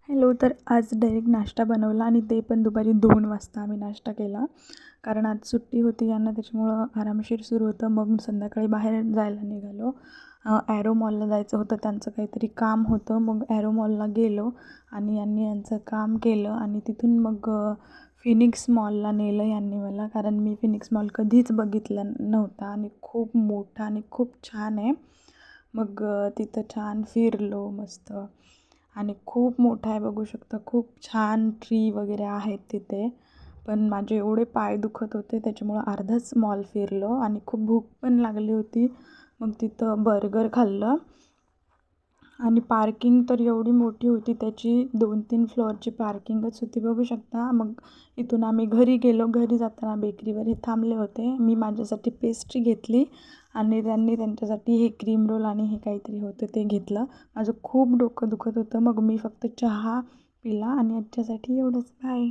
Hello. तर आज direct नाश्ता बनवला आणि ते पण दुपारी 2 वाजता आम्ही नाश्ता केला. कारण आज सुट्टी होती यांना, त्याच्यामुळं आरामशीर सुरू होतं. मग संध्याकाळी बाहेर जायला निघालो. ॲरो मॉलला जायचं होतं, त्यांचं काहीतरी काम होतं. मग ॲरो मॉलला गेलो आणि यांनी यांचं काम केलं आणि तिथून मग फिनिक्स मॉलला नेलं यांनी मला. कारण मी फिनिक्स मॉल कधीच बघितला नव्हता आणि खूप मोठा आणि खूप छान आहे. मग तिथं छान फिरलो मस्त आणि खूप मोठा आहे, बघू शकता. खूप छान ट्री वगैरे आहेत तिथे. पण माझे एवढे पाय दुखत होते त्याच्यामुळं अर्धाच मॉल फिरलो आणि खूप भूक पण लागली होती. मग तिथं बर्गर खाल्लं आणि पार्किंग तर एवढी मोठी होती, त्याची 2-3 फ्लोअरची पार्किंगच होती, बघू शकता. मग इथून आम्ही घरी गेलो. घरी जाताना बेकरीवर हे थांबले होते. मी माझ्यासाठी पेस्ट्री घेतली आणि त्यांनी त्यांच्यासाठी हे क्रीम रोल आणि हे काहीतरी होतं ते घेतलं. माझं खूप डोकं दुखत होतं. मग मी फक्त चहा पिला आणि आजच्यासाठी एवढंच. बाय.